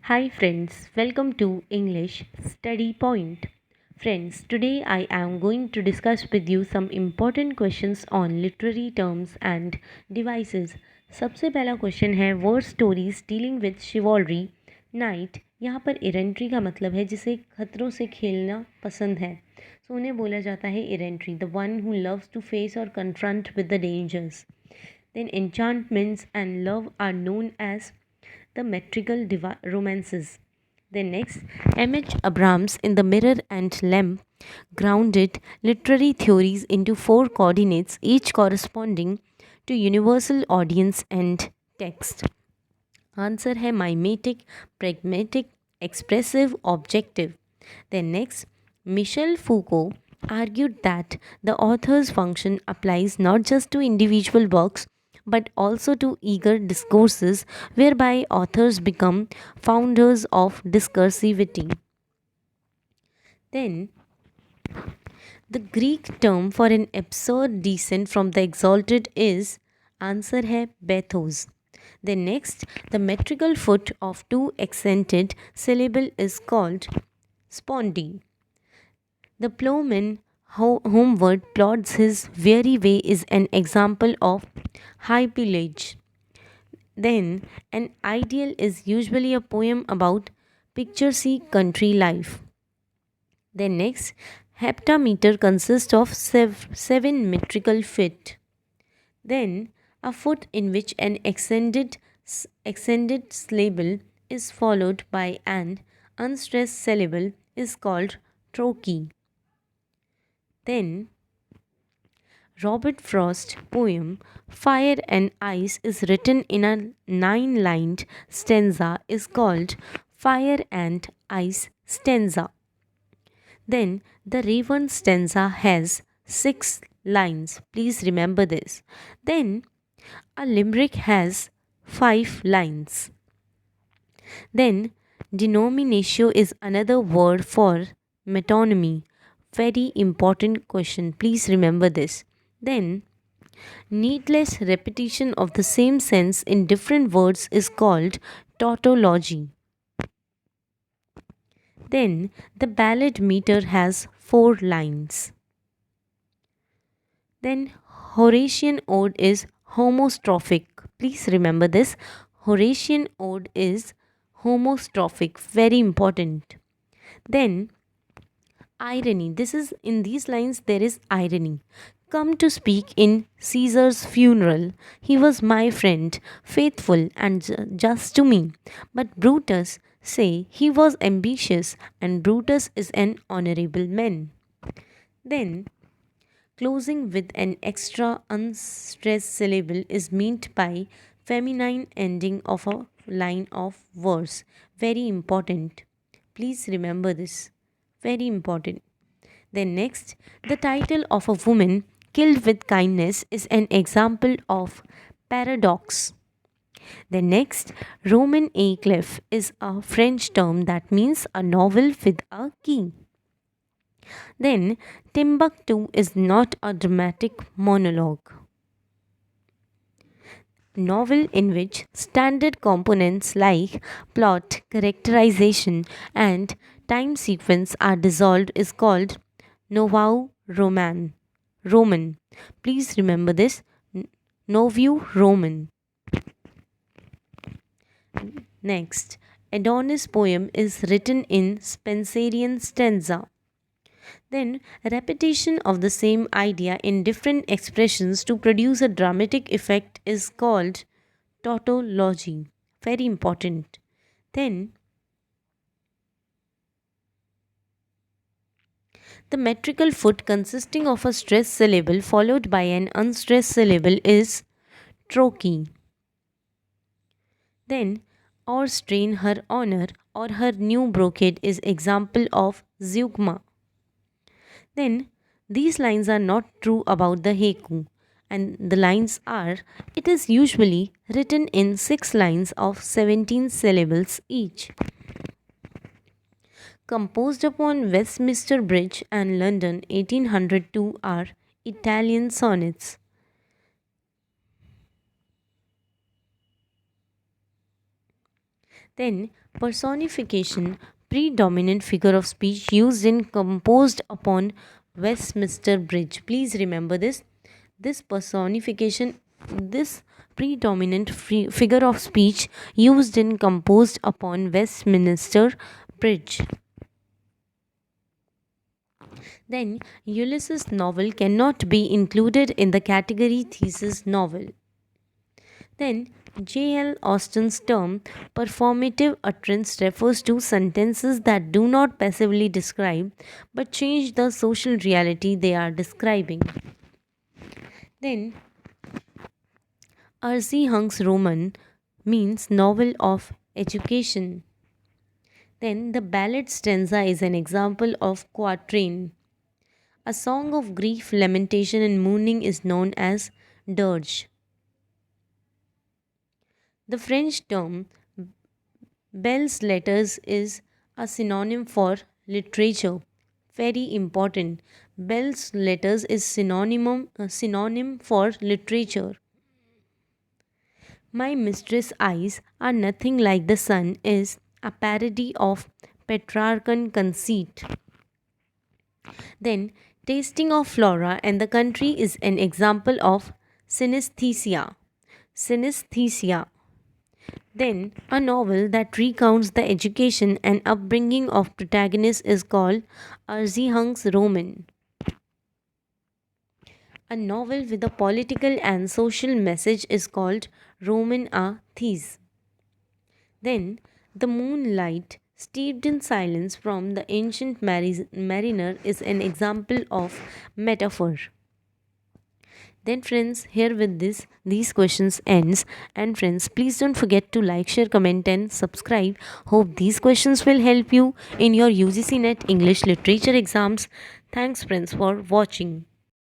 Hi friends, welcome to English Study Point. Friends, today I am going to discuss with you some important questions on literary terms and devices. सबसे पहला question है word stories dealing with chivalry knight. यहाँ पर इरेंट्री का मतलब है जिसे खतरों से खेलना पसंद है। सो उन्हें बोला जाता है errantry, the one who loves to face और confront with the dangers. Then enchantments and love are known as the metrical romances. Then next, M.H. Abrams in The Mirror and Lamp grounded literary theories into four coordinates, each corresponding to universal audience and text. Answer है mimetic, pragmatic, expressive, objective. Then next, Michel Foucault argued that the author's function applies not just to individual works but also to eager discourses whereby authors become founders of discursivity. Then, the Greek term for an absurd descent from the exalted is answer hai bathos. Then next, the metrical foot of two accented syllable is called spondy. The plowman homeward plods his weary way is an example of hypillage. Then, an ideal is usually a poem about picturesque country life. Then next, heptameter consists of seven metrical feet. Then, a foot in which an extended syllable is followed by an unstressed syllable is called trochee. Then, Robert Frost's poem Fire and Ice is written in a nine-lined stanza is called Fire and Ice stanza. Then the Raven stanza has 6 lines. Please remember this. Then a limerick has 5 lines. Then denominatio is another word for metonymy. Very important question. Please remember this. Then needless repetition of the same sense in different words is called tautology. Then the ballad meter has 4 lines. Then Horatian ode is homostrophic. Please remember this. Horatian ode is homostrophic. Very important. Then irony. This is in these lines there is irony. Come to speak in Caesar's funeral. He was my friend, faithful and just to me. But Brutus say he was ambitious and Brutus is an honorable man. Then closing with an extra unstressed syllable is meant by feminine ending of a line of verse. Very important. Please remember this. Very important. Then next, the title of a woman killed with kindness is an example of paradox. Then next, Roman a cliff is a French term that means a novel with a key. Then Timbuktu is not a dramatic monologue. Novel in which standard components like plot, characterization, and time sequence are dissolved is called Nouveau Roman. Roman. Please remember this. Nouveau Roman. Next, Adonis' poem is written in Spenserian stanza. Then, repetition of the same idea in different expressions to produce a dramatic effect is called tautology. Very important. Then, the metrical foot consisting of a stressed syllable followed by an unstressed syllable is trochee. Then, or strain her honor or her new brocade is example of zeugma. Then these lines are not true about the haiku, and the lines are it is usually written in 6 lines of 17 syllables each. Composed upon Westminster Bridge and London 1802 are Italian sonnets. Then personification, predominant figure of speech used in composed upon Westminster Bridge. Please remember this. This personification, this predominant figure of speech used in composed upon Westminster Bridge. Then Ulysses novel cannot be included in the category thesis novel. Then J.L. Austin's term performative utterance refers to sentences that do not passively describe but change the social reality they are describing. Then Nouveau Roman means novel of education. Then the ballad stanza is an example of quatrain. A song of grief, lamentation, and mourning is known as dirge. The French term belles lettres is a synonym for literature. Very important. Belles letters is synonym for literature. My mistress' eyes are nothing like the sun is a parody of petrarchan conceit. Then tasting of Flora and the country is an example of synesthesia. Synesthesia. Then, a novel that recounts the education and upbringing of protagonists is called Untitled Roman. A novel with a political and social message is called Roman a These. Then, the moonlight, steeped in silence from the ancient mariner, is an example of metaphor. Then friends, here with this these questions ends, and friends, please don't forget to like, share, comment and subscribe. Hope these questions will help you in your UGC NET English literature exams. Thanks friends for watching.